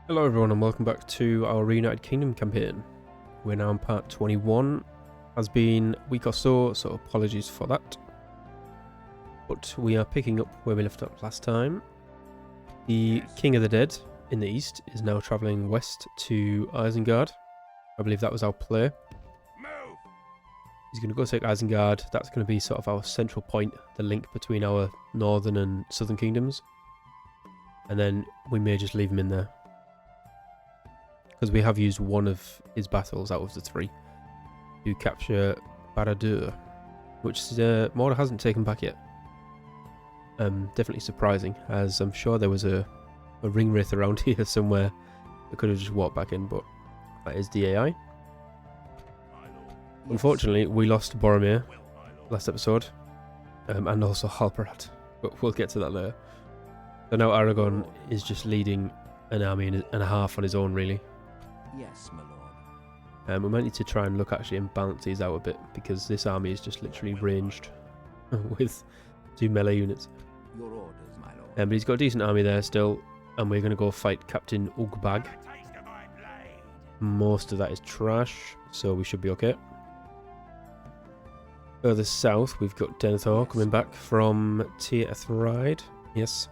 Hello everyone and welcome back to our Reunited Kingdom campaign. We're now on part 21. Has been a week or so apologies for that. But we are picking up where we left up last time. The King of the Dead in the east is now travelling west to Isengard. I believe that was our play. He's going to go take Isengard. That's going to be sort of our central point, the link between our northern and southern kingdoms. And then we may just leave him in there, because we have used one of his battles out of the three to capture Barad-dûr, which Mordor hasn't taken back yet. Definitely surprising, as I'm sure there was a ring wraith around here somewhere that could have just walked back in, but that is the AI. Unfortunately, we lost Boromir last episode, and also Halperat, but we'll get to that later. So now Aragorn is just leading an army and a half on his own, really. Yes, my lord. We might need to try and look actually and balance these out a bit, because this army is just literally ranged with 2 melee units. Your orders, my lord. But he's got a decent army there still, and we're going to go fight Captain Ugag. Most of that is trash, so we should be okay. Further south, we've got Denethor coming back from Tir Ethraed. Yes.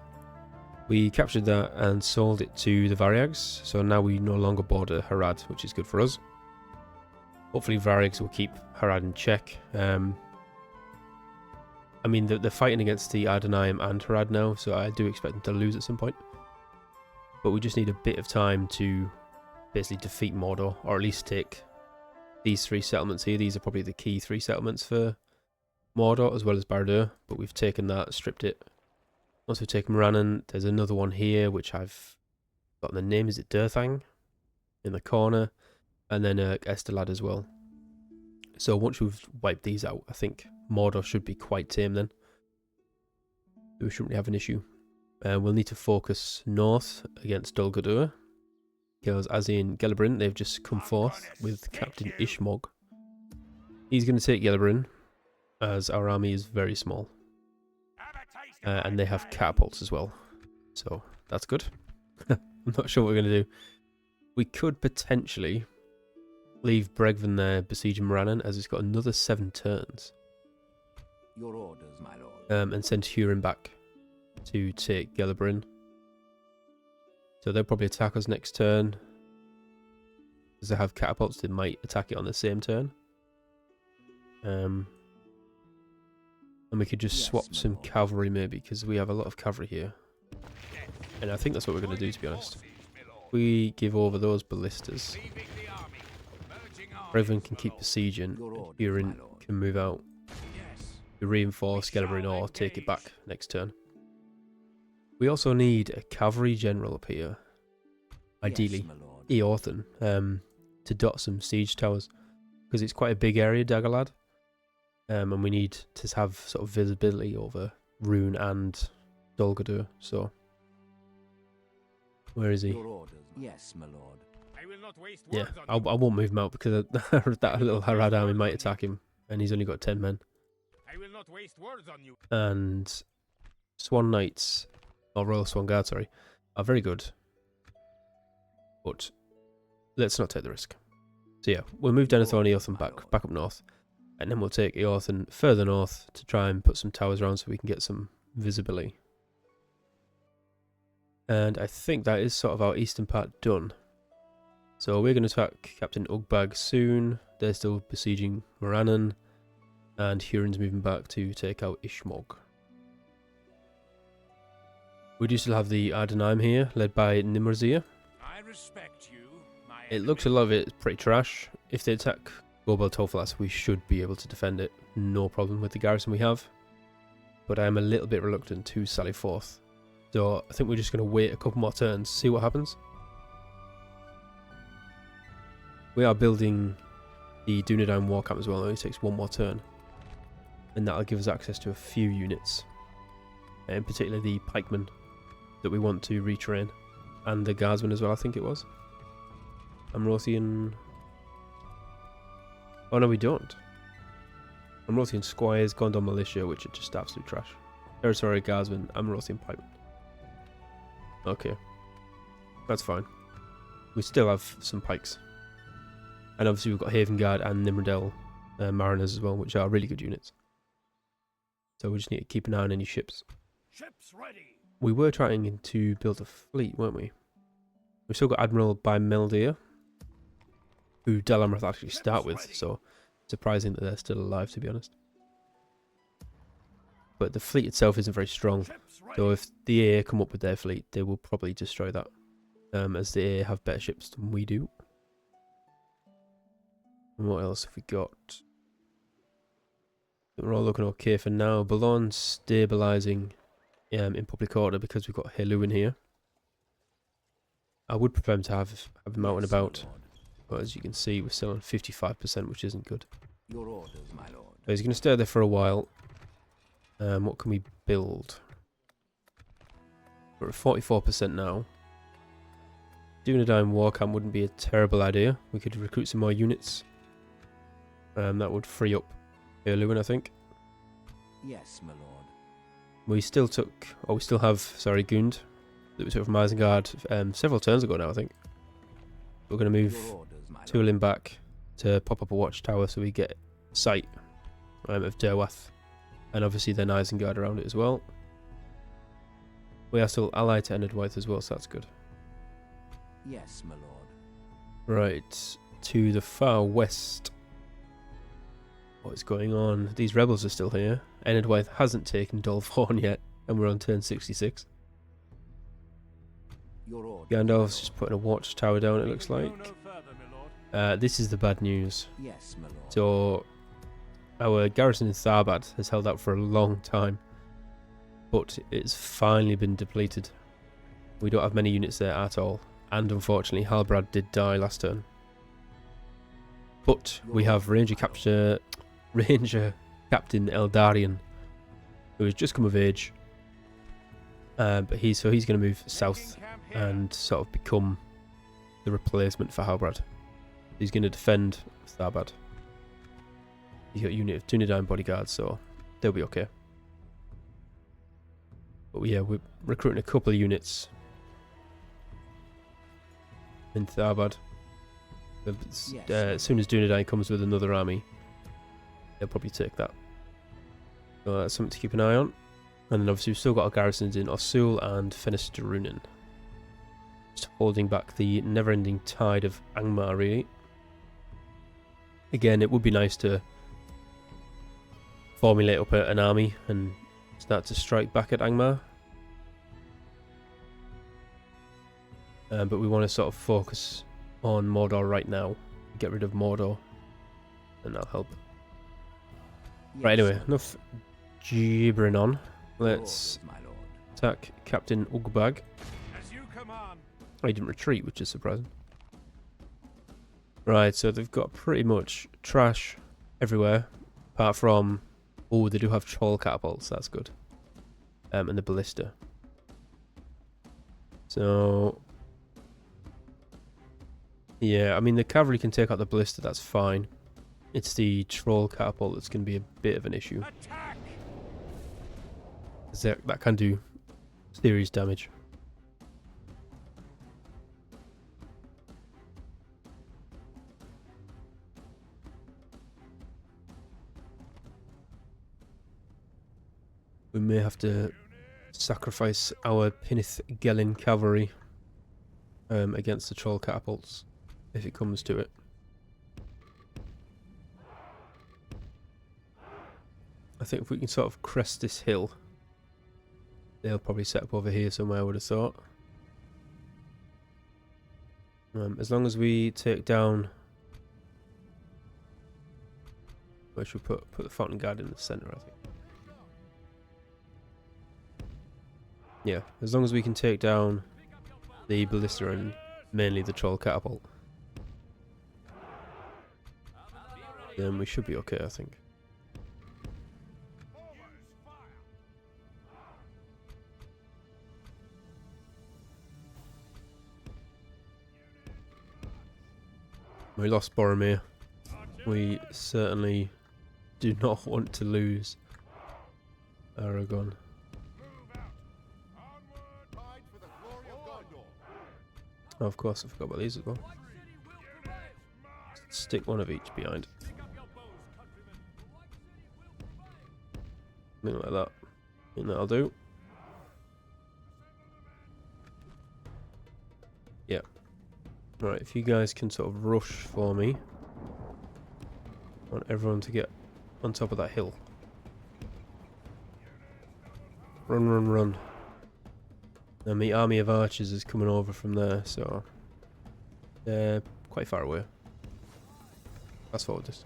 We captured that and sold it to the Varyags, so now we no longer border Harad, which is good for us. Hopefully Varyags will keep Harad in check. I mean, they're fighting against the Adonai and Harad now, so I do expect them to lose at some point. But we just need a bit of time to basically defeat Mordor, or at least take these 3 settlements here. These are probably the key 3 settlements for Mordor, as well as Barad-dûr, but we've taken that, stripped it. Once we've taken Morannon, there's another one here, which I've got the name, is it Dúnedain? In the corner. And then Estelad as well. So once we've wiped these out, I think Mordor should be quite tame then. We shouldn't really have an issue. We'll need to focus north against Dol Guldur, because as in Gelebrin, they've just come forth with Captain Ishmog. He's going to take Gelebrin, as our army is very small. And they have catapults as well, so that's good. I'm not sure what we're going to do. We could potentially leave Bregvan there besieging Morannon, as it's got another 7 turns. Your orders, my lord. And send Hurin back to take Gelebrin. So they'll probably attack us next turn. Because they have catapults, they might attack it on the same turn. And we could just swap some cavalry maybe, because we have a lot of cavalry here. And I think that's what we're going to do, to be honest. We give over those ballistas. Bregvan can keep besieging. Hurin can move out to reinforce Gelebrin or take it back next turn. We also need a cavalry general up here. Ideally, Eorthen, to dot some siege towers. Because it's quite a big area, Daggerlad. And we need to have sort of visibility over Rune and Dol Guldur, so... Where is he? Your orders. Yes, my lord. Yeah, I won't move him out, because that little Harad army might attack him, and he's only got 10 men. I will not waste words on you. And Swan Knights, or Royal Swan Guard, sorry, are very good. But let's not take the risk. So yeah, we'll move Denethor and Eorthen back up north. And then we'll take Eorthen further north to try and put some towers around so we can get some visibility. And I think that is sort of our eastern part done. So we're going to attack Captain Ugag soon. They're still besieging Morannon. And Hurin's moving back to take out Ishmog. We do still have the Adonai here, led by Nimrzir. I respect you. It looks a lot of it is pretty trash. If they attack Gobel Tofalas, we should be able to defend it, no problem with the garrison we have. But I am a little bit reluctant to sally forth. So I think we're just going to wait a couple more turns, see what happens. We are building the Dúnedain war camp as well, it only takes 1 more turn. And that'll give us access to a few units. In particular the pikemen that we want to retrain. And the guardsmen as well, I think it was. Amrothian... Oh no, we don't. Amrothian Squires, Gondor Militia, which are just absolute trash. Territory Guardsmen, Amrothian Pikemen. Okay. That's fine. we still have some pikes. And obviously we've got Haven Guard and Nimrodel Mariners as well, which are really good units. So we just need to keep an eye on any ships. Ships ready. We were trying to build a fleet, weren't we? We've still got Admiral by Meldir, who Delamrath actually start with, so surprising that they're still alive, to be honest. But the fleet itself isn't very strong, so if the AA come up with their fleet, they will probably destroy that, as the AA have better ships than we do. And what else have we got? We're all looking okay for now. Boulogne stabilising in public order because we've got Helou in here. I would prefer him to have him out and about, but as you can see, we're still on 55%, which isn't good. Your orders, my lord. So he's going to stay there for a while. What can we build? We're at 44% now. Dúnedain war camp wouldn't be a terrible idea. We could recruit some more units. That would free up Erluin, I think. Yes, my lord. We still have, sorry, Gund, that we took from Isengard several turns ago now, I think. We're going to move Your orders, my lord. Tulin back to pop up a watchtower so we get sight of Derwath. And obviously then Isengard around it as well. We are still allied to Enedwaith as well, so that's good. Yes, my lord. Right, to the far west. What is going on? These rebels are still here. Enedwaith hasn't taken Dolphorn yet, and we're on turn 66. Your orders. Gandalf's just putting a watchtower down, it looks like. Go no further, my lord. This is the bad news. Yes, my lord. So, our garrison in Tharbad has held out for a long time, but it's finally been depleted. We don't have many units there at all, and unfortunately Halbrad did die last turn. But we have Ranger Captain Eldarian, who has just come of age. But he's going to move south and sort of become the replacement for Halbrad. He's going to defend Tharbad. He's got a unit of Dúnedain bodyguards, so they'll be okay. But yeah, we're recruiting a couple of units in Tharbad. As soon as Dúnedain comes with another army, they'll probably take that. So that's something to keep an eye on. And then obviously we've still got our garrisons in Osul and Fenesterunen. Just holding back the never-ending tide of Angmar, really. Again, it would be nice to formulate up an army and start to strike back at Angmar. But we want to sort of focus on Mordor right now. Get rid of Mordor, and that'll help. Yes, Right, anyway, my lord. enough gibbering on. Your Let's orders, my lord. attack Captain Ugag. As you command. Oh, he didn't retreat, which is surprising. Right, so they've got pretty much trash everywhere, apart from... Oh, they do have troll catapults, that's good. And the ballista. So... Yeah, I mean, the cavalry can take out the ballista, that's fine. It's the troll catapult that's going to be a bit of an issue. Attack. 'Cause that can do serious damage. We may have to sacrifice our Pinnith Gelin cavalry against the troll catapults if it comes to it. I think if we can sort of crest this hill, they'll probably set up over here somewhere, I would have thought. As long as we take down... Where should we put the Fountain Guard in the centre, I think. Yeah, as long as we can take down the ballista and mainly the troll catapult, then we should be okay, I think. We lost Boromir. We certainly do not want to lose Aragon. Oh, of course, I forgot about these as well. Stick one of each behind. Something like that. I think that'll do. Yeah. Right, if you guys can sort of rush for me. I want everyone to get on top of that hill. Run, run, run. And the army of archers is coming over from there, so they're quite far away. Fast forward this.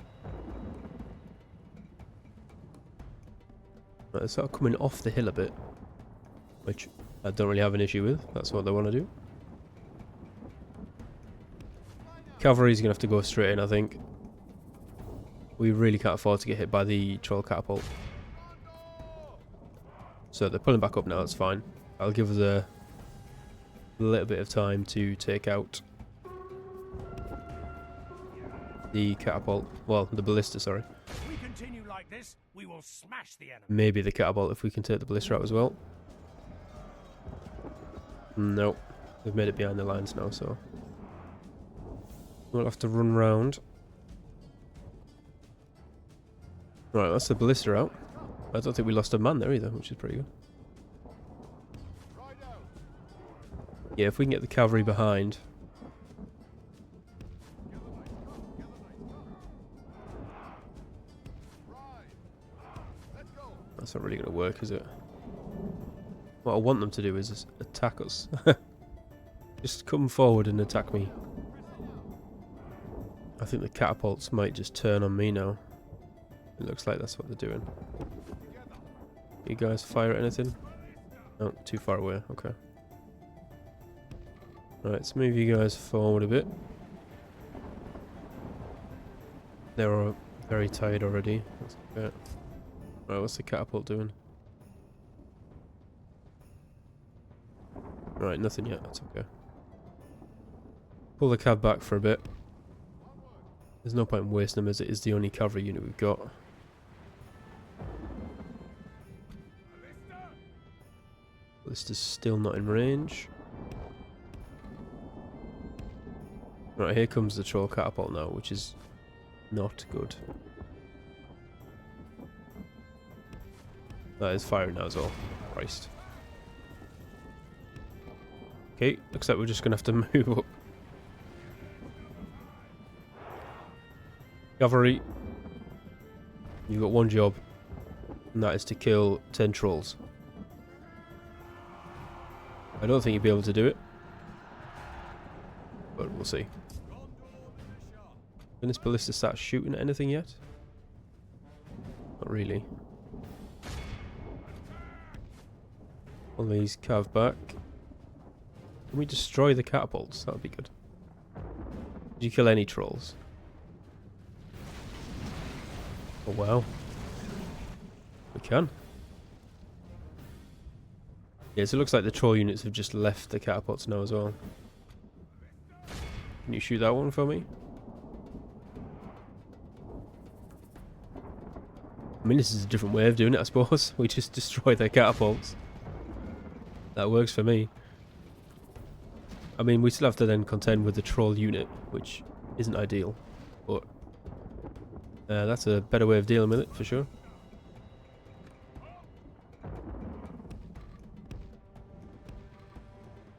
Right, they're sort of coming off the hill a bit, which I don't really have an issue with. That's what they want to do. Cavalry's gonna have to go straight in, I think. We really can't afford to get hit by the troll catapult. So they're pulling back up now, that's fine. I'll give us a little bit of time to take out the catapult. Well, the ballista, sorry. If we continue like this, we will smash the enemy. Maybe the catapult if we can take the ballista out as well. Nope. We've made it behind the lines now, so we'll have to run round. Right, that's the ballista out. I don't think we lost a man there either, which is pretty good. Yeah, if we can get the cavalry behind. That's not really going to work, is it? What I want them to do is attack us. Just come forward and attack me. I think the catapults might just turn on me now. It looks like that's what they're doing. You guys fire at anything? Oh, too far away. Okay. Right, let's move you guys forward a bit. They're very tired already. That's okay. Right, what's the catapult doing? Right, nothing yet. That's okay. Pull the cav back for a bit. There's no point in wasting them as it is the only cavalry unit we've got. This is still not in range. Right, here comes the troll catapult now, which is not good. That is firing now as well. Christ. Okay, looks like we're just going to have to move up. Cavalry, you've got one job, and that is to kill 10 trolls. I don't think you'll be able to do it, but we'll see. Can this ballista start shooting at anything yet? Not really. Pull these cav back. Can we destroy the catapults? That would be good. Did you kill any trolls? Oh wow. We can. Yeah, so it looks like the troll units have just left the catapults now as well. Can you shoot that one for me? I mean, this is a different way of doing it, I suppose. We just destroy their catapults. That works for me. I mean, we still have to then contend with the troll unit, which isn't ideal. But that's a better way of dealing with it, for sure.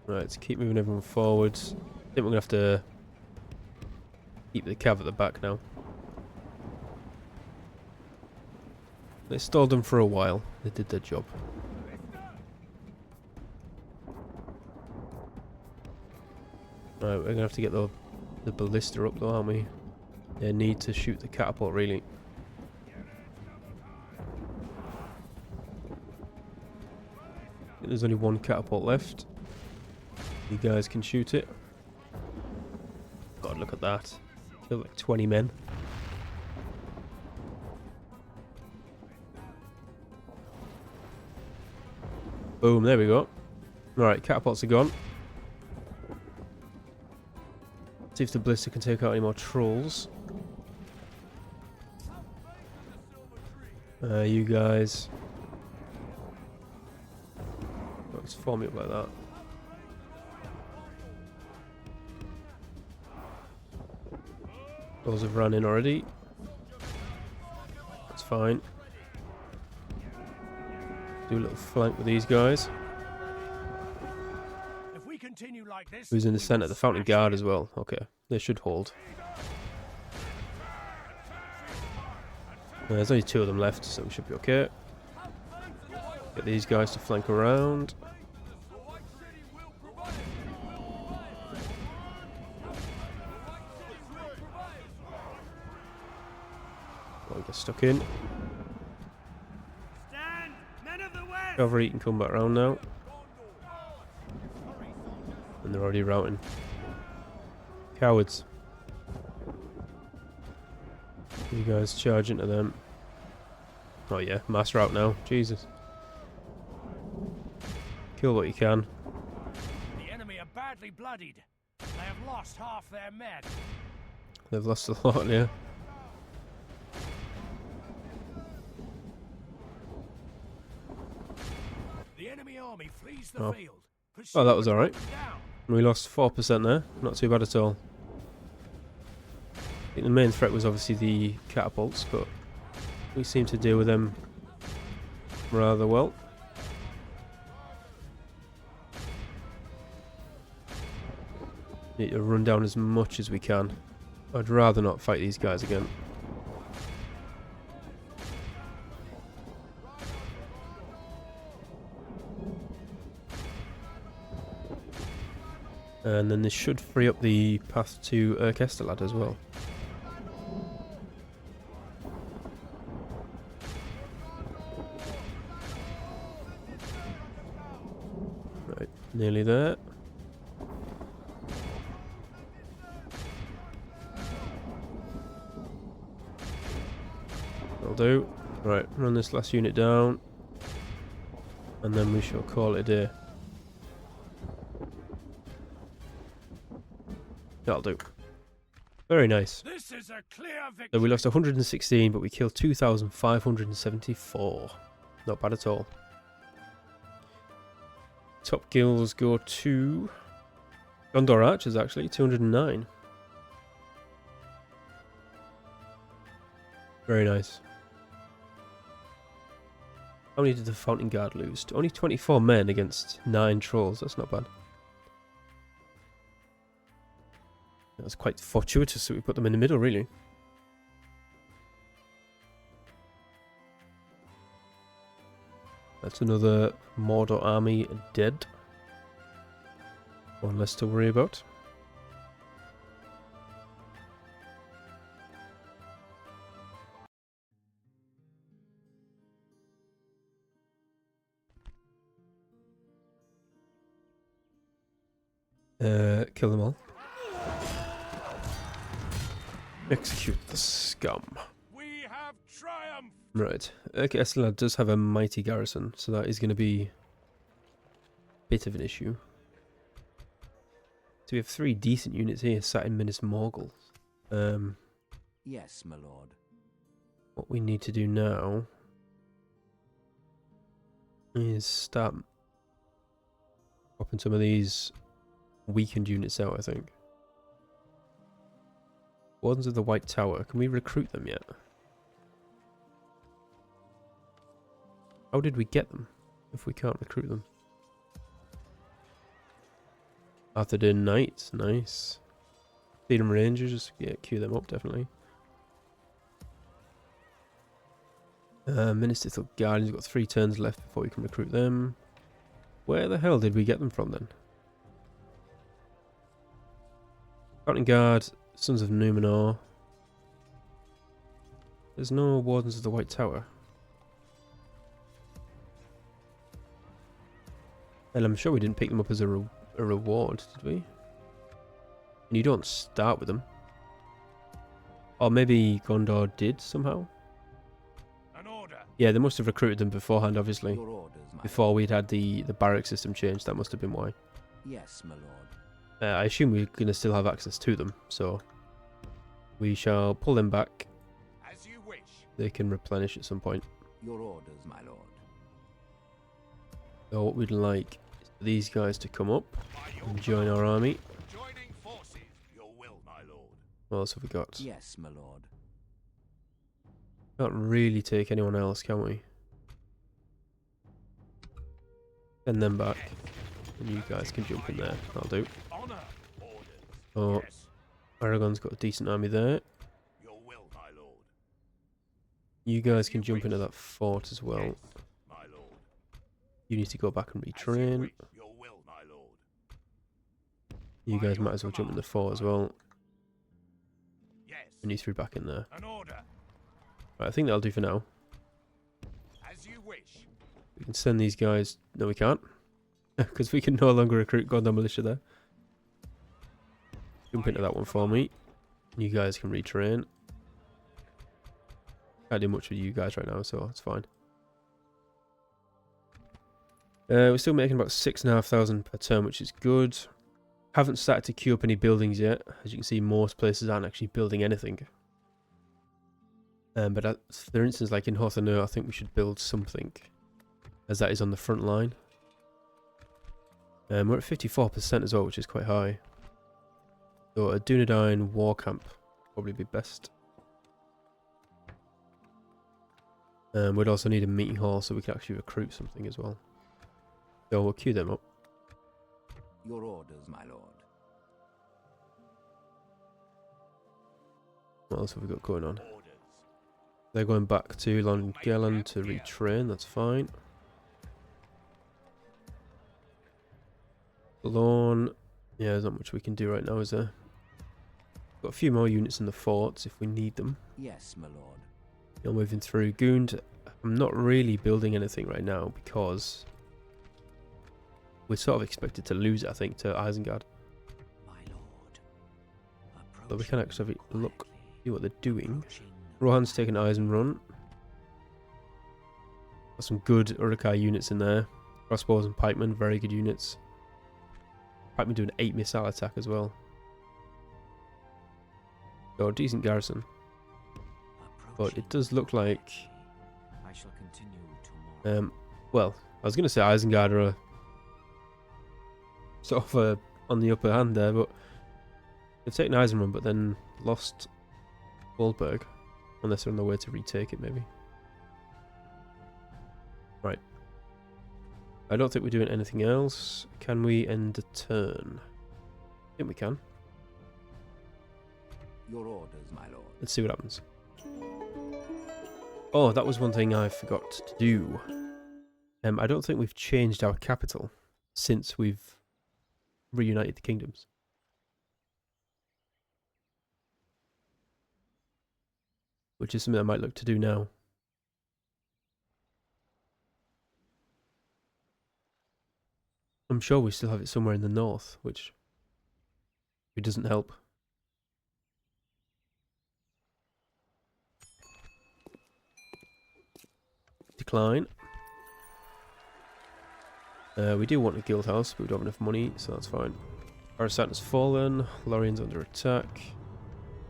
Right, let's keep moving everyone forward. I think we're going to have to keep the cav at the back now. They stalled them for a while. They did their job. Right, we're going to have to get the ballista up though, aren't we? They need to shoot the catapult, really. I think there's only one catapult left. You guys can shoot it. God, look at that. Killed like 20 men. Boom, there we go. Alright, catapults are gone. See if the ballista can take out any more trolls. You guys. Let's form it up like that. Those have run in already. That's fine. Do a little flank with these guys. If we continue like this, Who's in the we will centre? The Fountain smash Guard the as well. Okay, they should hold. There's only 2 of them left, so we should be okay. Get these guys to flank around. Don't get stuck in. Stand, men of the West! Cavalry can come back around now. And they're already routing. Cowards. You guys charge into them. Oh yeah, mass rout now. Jesus. Kill what you can. The enemy are badly bloodied. They have lost half their men. They've lost a lot, yeah. The enemy army flees the Oh. field. Oh, that was alright. Pursue and hunt them We lost 4% there. Not too bad at all. I think the main threat was obviously the catapults, but we seem to deal with them rather well. Need to run down as much as we can. I'd rather not fight these guys again. And then this should free up the path to Kestelad as well. Right, nearly there. That'll do. Right, run this last unit down. And then we shall call it a day. That'll do. Very nice. This is a clear victory. So we lost 116, but we killed 2,574. Not bad at all. Top kills go to Gondor Archers, actually, 209. Very nice. How many did the Fountain Guard lose? Only 24 men against 9 trolls. That's not bad. That was quite fortuitous that we put them in the middle, really. That's another Mordor army dead. One less to worry about. Kill them all. Execute the scum. We have triumphed. Right. Kestelad does have a mighty garrison, so that is going to be a bit of an issue. So we have 3 decent units here sat in Minas Morgul. Yes, my lord. What we need to do now is start popping some of these weakened units out, I think. Wardens of the White Tower. Can we recruit them yet? How did we get them if we can't recruit them? Arthurdin Knights. Nice. Freedom Rangers. Yeah, queue them up, definitely. Ministerial Guardians. Got 3 turns left before we can recruit them. Where the hell did we get them from then? Fountain Guard. Sons of Numenor. There's no Wardens of the White Tower. And I'm sure we didn't pick them up as a reward, did we? And you don't start with them. Or maybe Gondor did somehow? An order. Yeah, they must have recruited them beforehand, obviously. Your orders, my Before we'd had the barrack system changed, that must have been why. lord. Yes, my lord. I assume we're going to still have access to them, so we shall pull them back. As you wish. They can replenish at some point. Your orders, my lord. So what we'd like is for these guys to come up and join our army. Joining forces. Your will, my lord. What else have we got? Yes, my lord. Can't really take anyone else, can we? Send them back. And you guys can jump in there. That'll do. Honor. Orders. Oh, Yes. Aragon's got a decent army there. Your will, my lord. You guys can jump into that fort as well. Yes, my lord. You need to go back and As you retrain. wish. Your will, my lord. You By guys your might as well jump in the command, fort as my well. Yes. And you three back in there. An order. Right, I think that'll do for now. As you wish. We can send these guys... No, we can't. Because we can no longer recruit Gondor Militia there. Jump into that one for me. You guys can retrain. Can't do much with you guys right now, so it's fine. We're still making about 6,500 per turn, which is good. Haven't started to queue up any buildings yet. As you can see, most places aren't actually building anything. But for instance, like in Hothanur, I think we should build something, as that is on the front line. We're at 54% as well, which is quite high. So a Dúnedain war camp probably be best. We'd also need a meeting hall so we can actually recruit something as well. So we'll queue them up. Your orders, my lord. What else have we got going on? Orders. They're going back to Longellen to retrain, that's fine. Lawn, yeah, there's not much we can do right now, is there? Got a few more units in the forts if we need them. Yes, my lord. You're moving through. Gund, I'm not really building anything right now because we're sort of expected to lose it, I think, to Isengard. My lord. But we can actually have a look, Quietly. see what they're doing. Approaching. Rohan's taking Eisenrun. Got some good Uruk-hai units in there. Crossbows and pikemen, very good units. Pikemen doing 8 missile attack as well. So a decent garrison. But it does look like... I shall continue tomorrow. well, I was going to say Isengard are sort of on the upper hand there, but they've taken Eisenrun but then lost Goldberg. Unless they're on the way to retake it, maybe. Right. I don't think we're doing anything else. Can we end a turn? I think we can. Your orders, my lord. Let's see what happens. Oh, that was one thing I forgot to do. I don't think we've changed our capital since we've reunited the kingdoms. Which is something I might look to do now. I'm sure we still have it somewhere in the north, which it doesn't help. Decline. We do want a guild house, but we don't have enough money, so that's fine. Arasat has fallen. Lorien's under attack.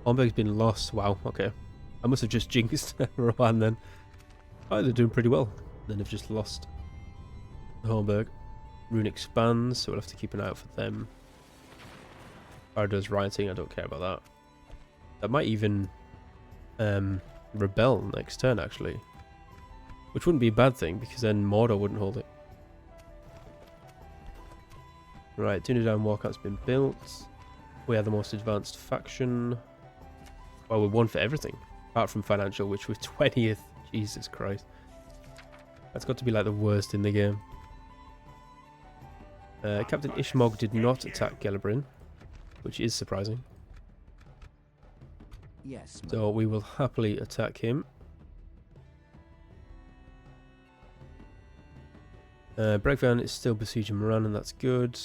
Hornberg's been lost. Wow, okay. I must have just jinxed Rohan then. Oh, they're doing pretty well. Then they've just lost Hornberg. Rune expands, so we'll have to keep an eye out for them. Arda's rioting, I don't care about that. That might even rebel next turn, actually. Which wouldn't be a bad thing, because then Mordor wouldn't hold it. Right, Dúnedain Warcamp's been built. We are the most advanced faction. Well, we're one for everything. Apart from financial, which we're 20th. Jesus Christ. That's got to be like the worst in the game. Captain Ishmog did not attack Gelebrin, which is surprising. Yes, my So we will happily attack him. Bregvan is still besieging Moran, and that's good.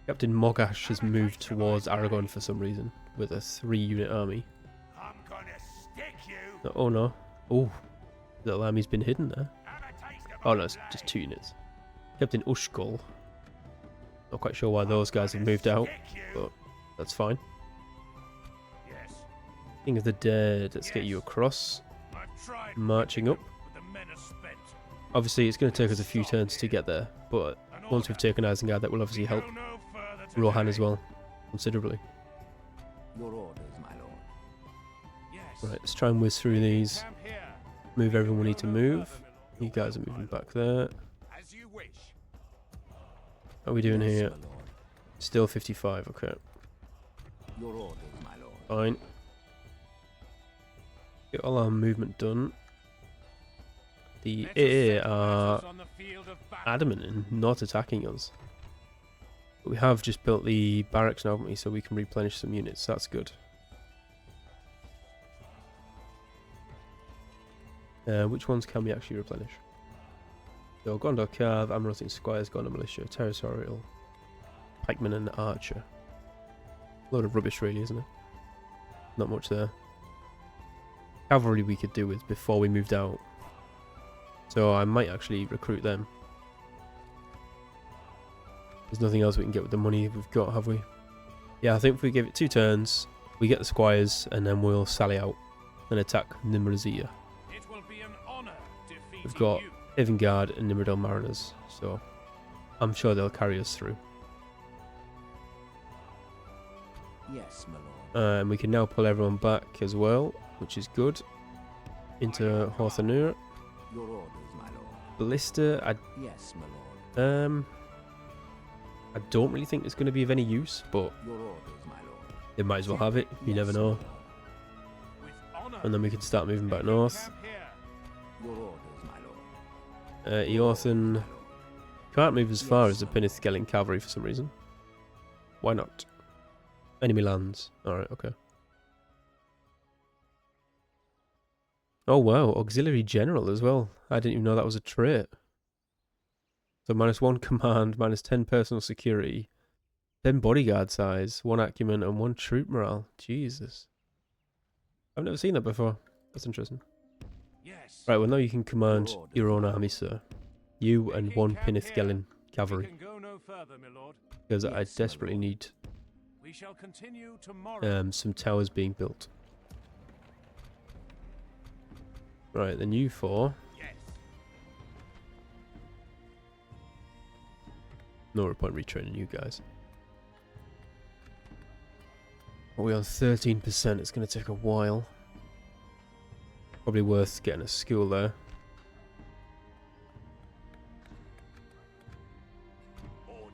Captain Mogash has moved towards Aragon for some reason with a 3-unit army. I'm gonna stick you. Oh no. Oh, little army's been hidden there. Have a taste of Oh my no, it's blade. just 2 units. Captain Ushkol. Not quite sure why those guys have moved out, Stick you. but that's fine. Yes. King of the Dead, let's get you across. I've tried Marching up. but the men are spent. Obviously, it's going to take us a few turns to get there, but once we've taken Isengard, that will obviously help Go no further today. Rohan as well, considerably. Your orders, my Right, let's try and whiz through these. Camp here. Move everyone we need to Go no move. further, my You lord. guys are moving back there. As you wish. How are we doing Yes, here? my lord. Still 55, okay. Your orders, my lord. Fine. Get all our movement done. The Let us AA settle are matters on the field of battle. adamant in not attacking us. But we have just built the barracks now, haven't we? So we can replenish some units. That's good. Which ones can we actually replenish? So Gondor Cav, Amurath and Squires, Gondor Militia, Territorial, Pikeman and Archer. Load of rubbish really, isn't it? Not much there. Cavalry we could do with before we moved out. So I might actually recruit them. There's nothing else we can get with the money we've got, have we? Yeah, I think if we give it 2 turns, we get the Squires, and then we'll sally out and attack Nimrazia. It will be an honor defeating We've got you. Ivengard and Nimrodel Mariners, so I'm sure they'll carry us through. Yes, my lord. And we can now pull everyone back as well, which is good. Into Horthanur. Your orders, my lord. Ballista, Yes, my lord. I don't really think it's going to be of any use, but Your orders, my lord. they might as well have it. You Yes, never my know. lord. With honor. And then we can start moving back Let your north. camp here. Your orders, my lord. Eorthen My lord. can't move as far Yes, as the my lord. Pinnithgelen cavalry for some reason. Why not? Enemy lands. Alright, okay. Oh wow, auxiliary general as well. I didn't even know that was a trait. So -1 command, -10 personal security, 10 bodyguard size, 1 acumen, and 1 troop morale. Jesus. I've never seen that before. That's interesting. Yes. Right, well now you can command Your orders, your own my army, sir. You and 1 Pinnithgelen We cavalry. can go no further, my lord. Because Yes, I my desperately lord. need We shall continue tomorrow. some towers being built. Right, then you 4. Yes. No point retraining you guys. Are we on 13%? It's going to take a while. Probably worth getting a school there. Orders.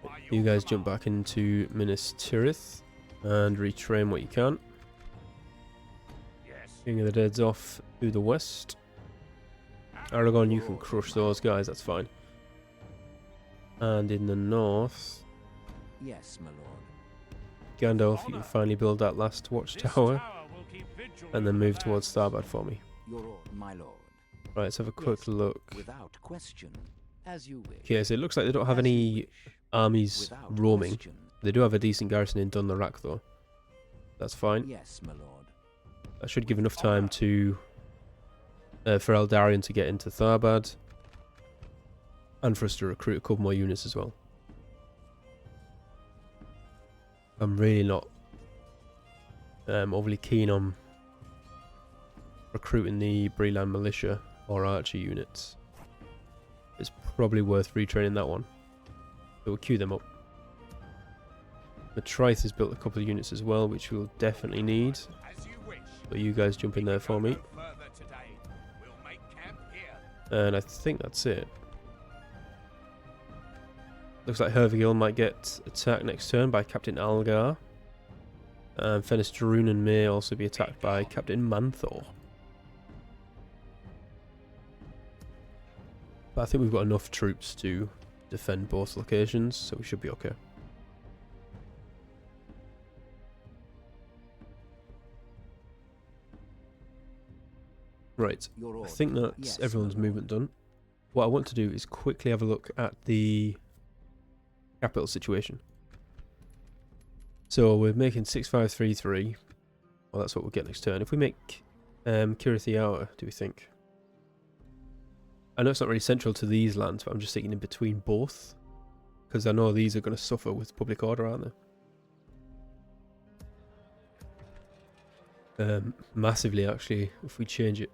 By You your guys jump command. back into Minas Tirith and retrain what you can. Yes. King of the Dead's off to the west. Aragon, you can crush those guys, that's fine. And in the north, Yes, my lord. Gandalf, you can finally build that last This watchtower tower will keep vigil and then over move the towards lands. Starbad for me. Your order, my lord. Right, let's have a quick Yes, look. Without question. As you wish. Okay, so it looks like they don't have As you any wish. armies Without roaming. question. They do have a decent garrison in Dunlarak though. That's fine. Yes, my lord. That should give enough time to for Eldarion to get into Tharbad and for us to recruit a couple more units as well. I'm really not overly keen on recruiting the Breland militia or archer units. It's probably worth retraining that one. So we'll queue them up. The Trith has built a couple of units as well, which we'll definitely need. As you wish. So you guys jump in there for me. No further today. We'll make camp here. And I think that's it. Looks like Hervigil might get attacked next turn by Captain Algar. And Fenestrunen may also be attacked by Captain Manthor. But I think we've got enough troops to defend both locations, so we should be okay. Right, Your I order. think that's Yes, my everyone's lord. movement done. What I want to do is quickly have a look at the capital situation. So we're making 6533. Well, that's what we'll get next turn. If we make Kirithiawa, do we think? I know it's not really central to these lands, but I'm just thinking in between both. Because I know these are going to suffer with public order, aren't they? Massively, actually, if we change it.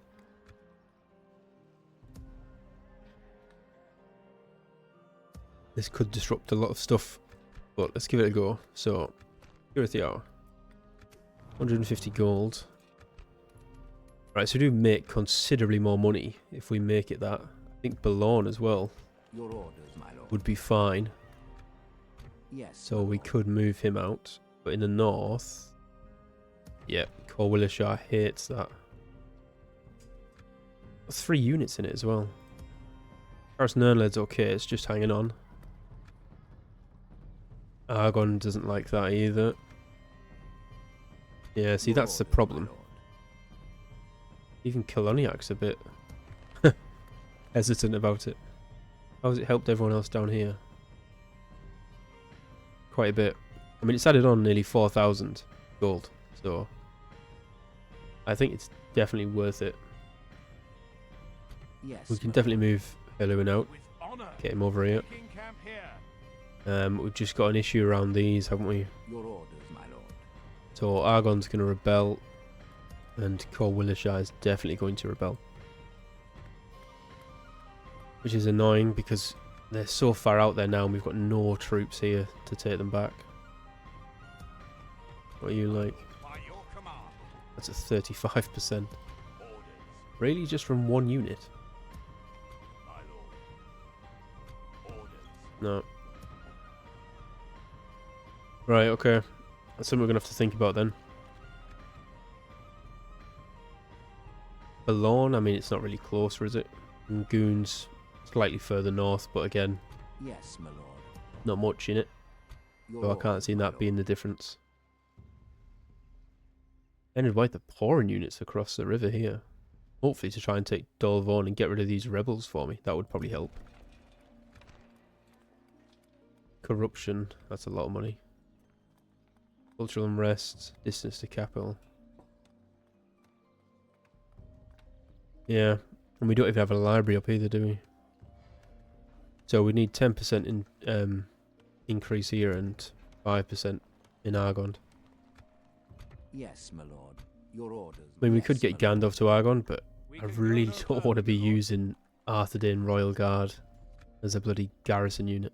This could disrupt a lot of stuff, but let's give it a go. So, Kirithiawa. 150 gold. Right, so we do make considerably more money if we make it that. I think Boulogne as well Your orders, my lord. would be fine. Yes. So my we lord. could move him out. But in the north... Yeah, Corwillishire hates that. 3 units in it as well. Paris Nernled's okay, it's just hanging on. Argonne doesn't like that either. Yeah, see, Your that's the orders, my problem. lord. Even Koloniak's a bit hesitant about it. How has it helped everyone else down here? Quite a bit. I mean, it's added on nearly 4,000 gold, so I think it's definitely worth it. Yes. We can my definitely lord. move Helluin out, With honor. get him over here. Taking camp here. We've just got an issue around these, haven't we? Your orders, my lord. So Argonne's going to rebel, and Corwillishire is definitely going to rebel. Which is annoying because they're so far out there now and we've got no troops here to take them back. What are you like? By your command. That's at 35%. Orders, Really? Just from one unit? my lord. Orders. No. Right, okay. That's something we're going to have to think about then. Boulogne, I mean, it's not really closer, is it? And Goon's slightly further north, but again, Yes, my lord. not much in it. Your So I can't orders, see my that lord. being the difference. And invite the pouring units across the river here. Hopefully to try and take Dolvaun and get rid of these rebels for me. That would probably help. Corruption, that's a lot of money. Cultural unrest, distance to capital. Yeah, and we don't even have a library up either, do we? So we need 10% in increase here and 5% in Argonne. Yes, my lord. Your orders. I mean, we yes, could get my lord. Gandalf to Argonne, but We I can go really no don't further, want to be my lord. using Arthedain Royal Guard as a bloody garrison unit.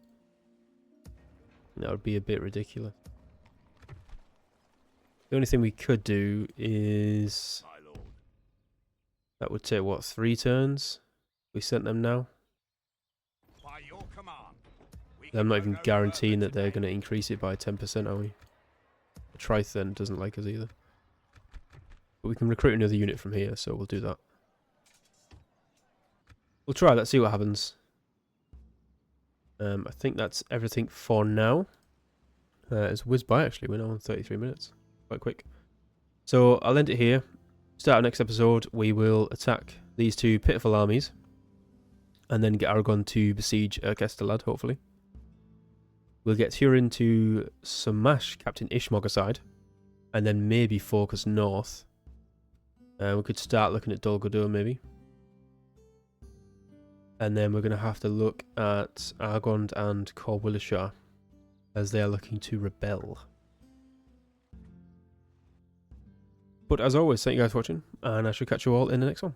That would be a bit ridiculous. The only thing we could do is... My lord. That would take, what, 3 turns? We sent them now? By your command. We I'm can not go even no guaranteeing further that they're today. going to increase it by 10%, are we? The Trithen doesn't like us either. But we can recruit another unit from here, so we'll do that. We'll try that, see what happens. I think that's everything for now. It's whizzed by actually, we're now on 33 minutes. Quite quick. So I'll end it here. Start our next episode, we will attack these 2 pitiful armies. And then get Aragon to besiege Kestelad, hopefully. We'll get Turin to smash Captain Ishmog aside. And then maybe focus north. We could start looking at Dol Guldur maybe. And then we're going to have to look at Argonne and Corwillishire as they are looking to rebel. But as always, thank you guys for watching, and I shall catch you all in the next one.